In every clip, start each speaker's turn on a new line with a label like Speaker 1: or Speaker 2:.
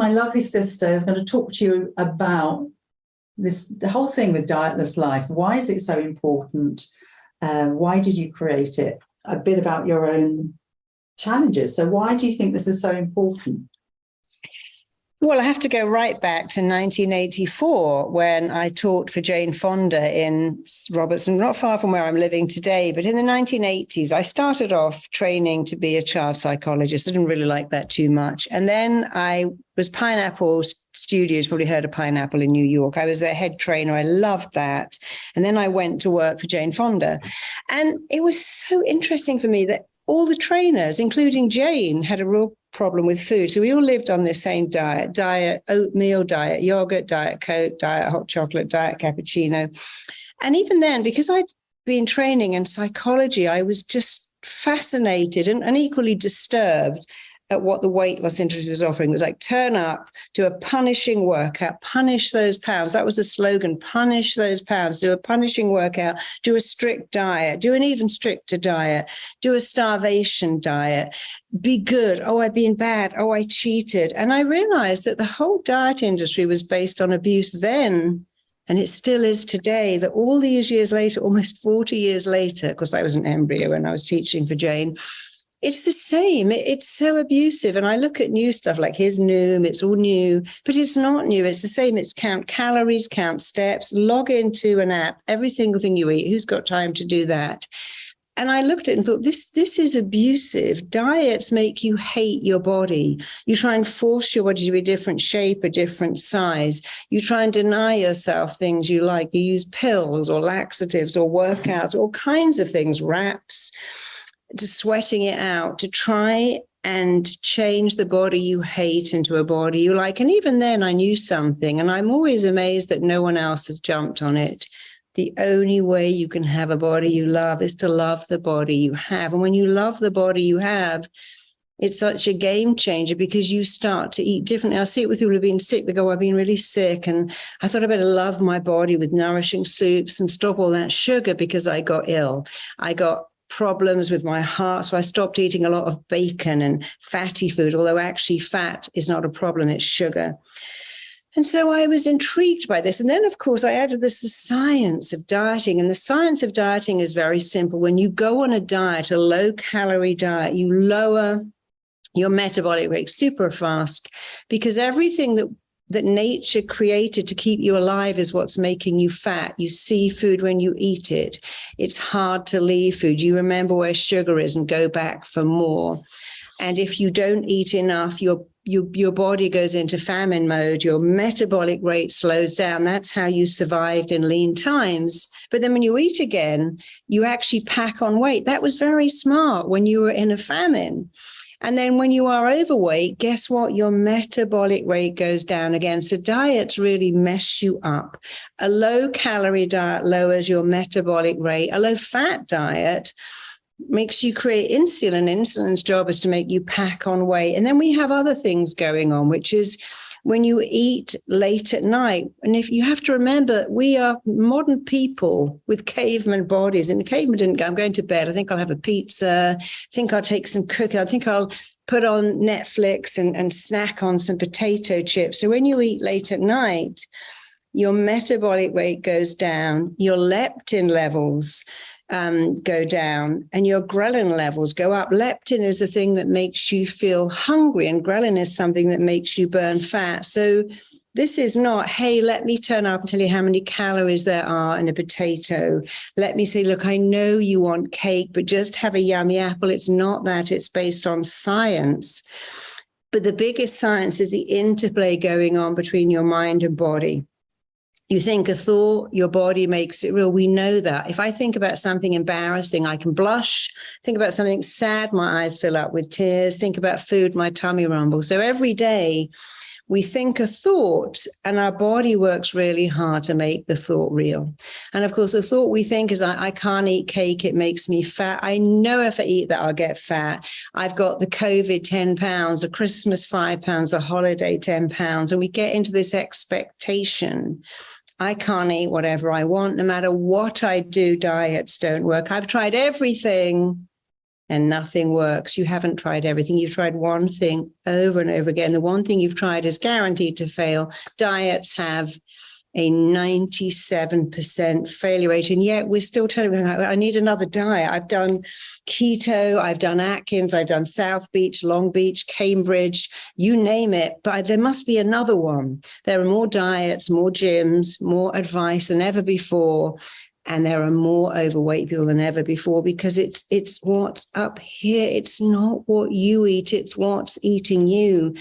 Speaker 1: My lovely sister is going to talk to you about the whole thing with Dietless Life. Why is it so important? Why did you create it? A bit about your own challenges. So why do you think this is so important?
Speaker 2: Well, I have to go right back to 1984 when I taught for Jane Fonda in Robertson, not far from where I'm living today. But in the 1980s, I started off training to be a child psychologist. I didn't really like that too much. And then I was Pineapple Studios, probably heard of Pineapple in New York. I was their head trainer. I loved that. And then I went to work for Jane Fonda. And it was so interesting for me that all the trainers, including Jane, had a real problem with food. So we all lived on the same diet, oatmeal, diet yogurt, diet Coke, diet hot chocolate, diet cappuccino. And even then, because I'd been training in psychology, I was just fascinated and equally disturbed at what the weight loss industry was offering. It was like, turn up, do a punishing workout, punish those pounds. That was the slogan, punish those pounds, do a punishing workout, do a strict diet, do an even stricter diet, do a starvation diet, be good. Oh, I've been bad. Oh, I cheated. And I realized that the whole diet industry was based on abuse then, and it still is today, that all these years later, almost 40 years later, because I was an embryo when I was teaching for Jane, it's the same. It's so abusive. And I look at new stuff like Here's Noom, it's all new, but it's not new. It's the same. It's count calories, count steps, log into an app, every single thing you eat. Who's got time to do that? And I looked at it and thought, this is abusive. Diets make you hate your body. You try and force your body to be a different shape, a different size. You try and deny yourself things you like. You use pills or laxatives or workouts, all kinds of things, wraps, to sweating it out, to try and change the body you hate into a body you like. And even then I knew something, and I'm always amazed that no one else has jumped on it. The only way you can have a body you love is to love the body you have. And when you love the body you have, it's such a game changer because you start to eat differently. I see it with people who've been sick. They go, I've been really sick, and I thought I better love my body with nourishing soups and stop all that sugar because I got ill. I got problems with my heart, so I stopped eating a lot of bacon and fatty food, although actually fat is not a problem, it's sugar. And so I was intrigued by this. And then, of course, I added the science of dieting. And the science of dieting is very simple. When you go on a diet, a low-calorie diet, you lower your metabolic rate super fast because everything that nature created to keep you alive is what's making you fat. You see food when you eat it. It's hard to leave food. You remember where sugar is and go back for more. And if you don't eat enough, your body goes into famine mode. Your metabolic rate slows down. That's how you survived in lean times. But then when you eat again, you actually pack on weight. That was very smart when you were in a famine. And then when you are overweight, guess what? Your metabolic rate goes down again. So diets really mess you up. A low-calorie diet lowers your metabolic rate. A low-fat diet makes you create insulin. Insulin's job is to make you pack on weight. And then we have other things going on, which is when you eat late at night. And if you have to remember, we are modern people with caveman bodies, and the caveman didn't go, I'm going to bed. I think I'll have a pizza. I think I'll take some cooking. I think I'll put on Netflix and snack on some potato chips. So when you eat late at night, your metabolic rate goes down, your leptin levels go down, and your ghrelin levels go up. Leptin is a thing that makes you feel hungry, and ghrelin is something that makes you burn fat. So this is not, hey, let me turn up and tell you how many calories there are in a potato. Let me say, look, I know you want cake, but just have a yummy apple. It's not that. It's based on science. But the biggest science is the interplay going on between your mind and body. You think a thought, your body makes it real. We know that. If I think about something embarrassing, I can blush. Think about something sad, my eyes fill up with tears. Think about food, my tummy rumbles. So every day we think a thought and our body works really hard to make the thought real. And of course, the thought we think is, I can't eat cake. It makes me fat. I know if I eat that, I'll get fat. I've got the COVID 10 pounds, the Christmas 5 pounds, the holiday 10 pounds. And we get into this expectation. I can't eat whatever I want. No matter what I do, diets don't work. I've tried everything. and nothing works. You haven't tried everything. You've tried one thing over and over again. The one thing you've tried is guaranteed to fail. Diets have a 97% failure rate. And yet we're still telling them, I need another diet. I've done keto, I've done Atkins, I've done South Beach, Long Beach, Cambridge, you name it. But there must be another one. There are more diets, more gyms, more advice than ever before. And there are more overweight people than ever before, because it's what's up here. It's not what you eat. It's what's eating you.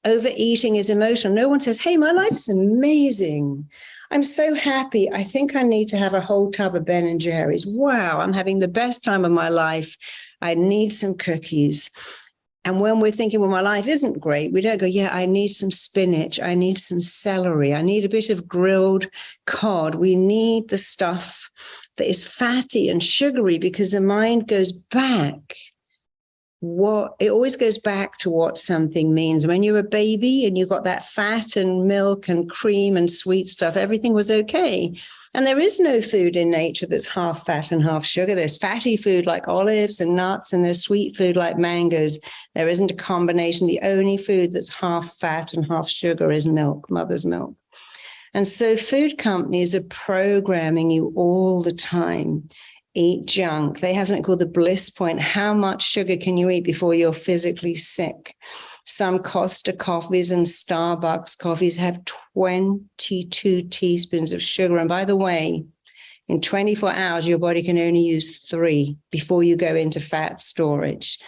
Speaker 2: Overeating is emotional. No one says, hey, my life's amazing. I'm so happy. I think I need to have a whole tub of Ben and Jerry's. Wow, I'm having the best time of my life. I need some cookies. And when we're thinking, well, my life isn't great, we don't go, yeah, I need some spinach. I need some celery. I need a bit of grilled cod. We need the stuff that is fatty and sugary, because the mind goes back. It always goes back to what something means. When you're a baby and you got that fat and milk and cream and sweet stuff, everything was okay. And there is no food in nature that's half fat and half sugar. There's fatty food like olives and nuts, and there's sweet food like mangoes. There isn't a combination. The only food that's half fat and half sugar is milk, mother's milk. And so food companies are programming you all the time. Eat junk. They have something called the bliss point. How much sugar can you eat before you're physically sick? Some Costa coffees and Starbucks coffees have 22 teaspoons of sugar. And by the way, in 24 hours, your body can only use 3 before you go into fat storage.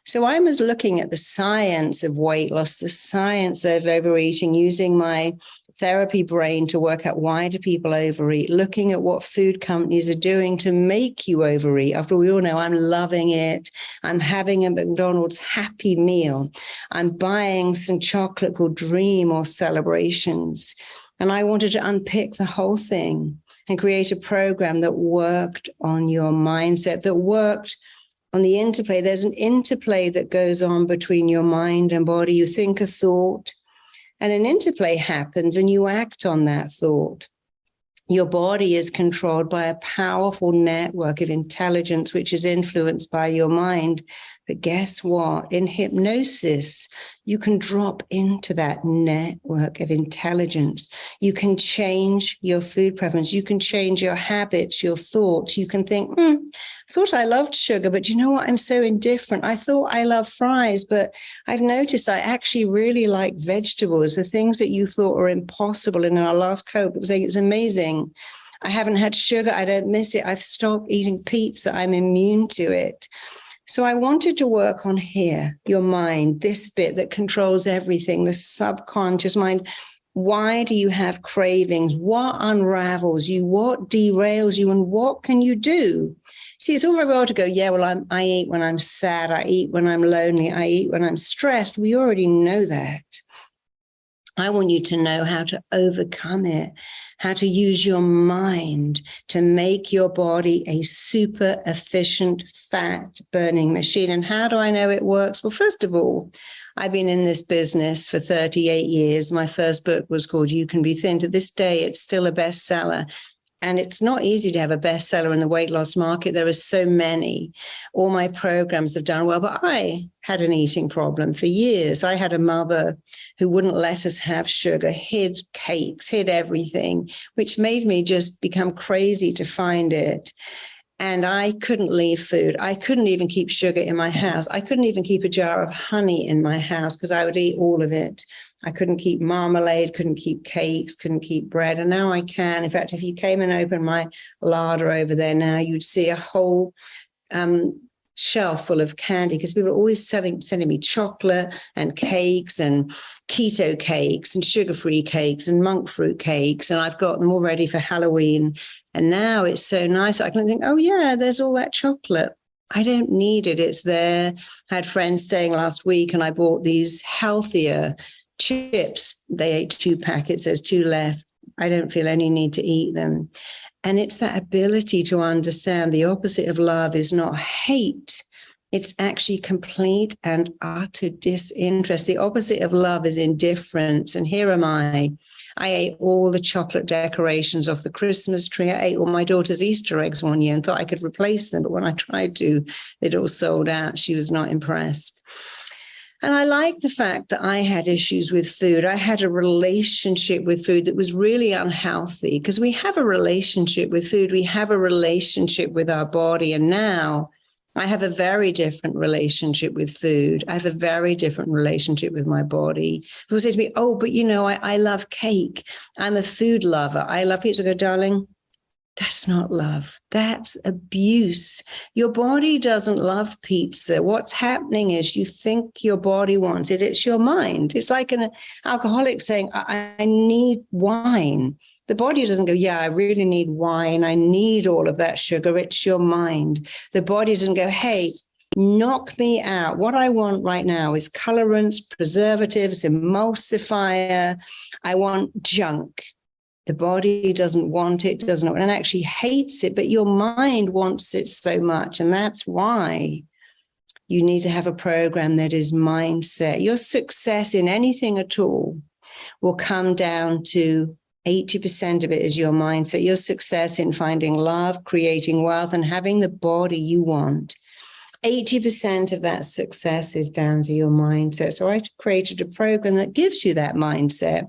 Speaker 2: So I was looking at the science of weight loss, the science of overeating, using my therapy brain to work out, why do people overeat, looking at what food companies are doing to make you overeat. After all, we all know I'm loving it. I'm having a McDonald's Happy Meal. I'm buying some chocolate called Dream or Celebrations. And I wanted to unpick the whole thing and create a program that worked on your mindset, that worked on the interplay. There's an interplay that goes on between your mind and body. You think a thought, and an interplay happens, and you act on that thought. Your body is controlled by a powerful network of intelligence, which is influenced by your mind. But guess what? In hypnosis, you can drop into that network of intelligence. You can change your food preference. You can change your habits, your thoughts. You can think, I thought I loved sugar, but you know what? I'm so indifferent. I thought I loved fries, but I've noticed I actually really like vegetables. The things that you thought were impossible in our last cohort, it was saying it's amazing. I haven't had sugar. I don't miss it. I've stopped eating pizza. I'm immune to it. So I wanted to work on here, your mind, this bit that controls everything, the subconscious mind. Why do you have cravings? What unravels you? What derails you? And what can you do? See, it's all very well to go, yeah, well, I eat when I'm sad. I eat when I'm lonely. I eat when I'm stressed. We already know that. I want you to know how to overcome it, how to use your mind to make your body a super efficient fat burning machine. And how do I know it works? Well, first of all, I've been in this business for 38 years. My first book was called You Can Be Thin. To this day, it's still a bestseller. And it's not easy to have a bestseller in the weight loss market. There are so many. All my programs have done well, but I had an eating problem for years. I had a mother who wouldn't let us have sugar, hid cakes, hid everything, which made me just become crazy to find it. And I couldn't leave food. I couldn't even keep sugar in my house. I couldn't even keep a jar of honey in my house because I would eat all of it. I couldn't keep marmalade, couldn't keep cakes, couldn't keep bread. And now I can. In fact, if you came and opened my larder over there now, you'd see a whole shelf full of candy, because people are always sending me chocolate and cakes and keto cakes and sugar-free cakes and monk fruit cakes. And I've got them all ready for Halloween. And now it's so nice. I can think, oh, yeah, there's all that chocolate. I don't need it. It's there. I had friends staying last week and I bought these healthier chips. They ate 2 packets. There's 2 left. I don't feel any need to eat them. And it's that ability to understand the opposite of love is not hate. It's actually complete and utter disinterest. The opposite of love is indifference. And here am I. I ate all the chocolate decorations off the Christmas tree. I ate all my daughter's Easter eggs one year and thought I could replace them. But when I tried to, they'd all sold out. She was not impressed. And I like the fact that I had issues with food. I had a relationship with food that was really unhealthy, because we have a relationship with food. We have a relationship with our body. And now I have a very different relationship with food. I have a very different relationship with my body. People say to me, oh, but I love cake. I'm a food lover. I love pizza. I go, darling, that's not love. That's abuse. Your body doesn't love pizza. What's happening is you think your body wants it. It's your mind. It's like an alcoholic saying, I need wine. The body doesn't go, yeah, I really need wine. I need all of that sugar. It's your mind. The body doesn't go, hey, knock me out. What I want right now is colorants, preservatives, emulsifier. I want junk. The body doesn't want it, and actually hates it, but your mind wants it so much. And that's why you need to have a program that is mindset. Your success in anything at all will come down to 80% of it is your mindset. Your success in finding love, creating wealth, and having the body you want. 80% of that success is down to your mindset. So I created a program that gives you that mindset.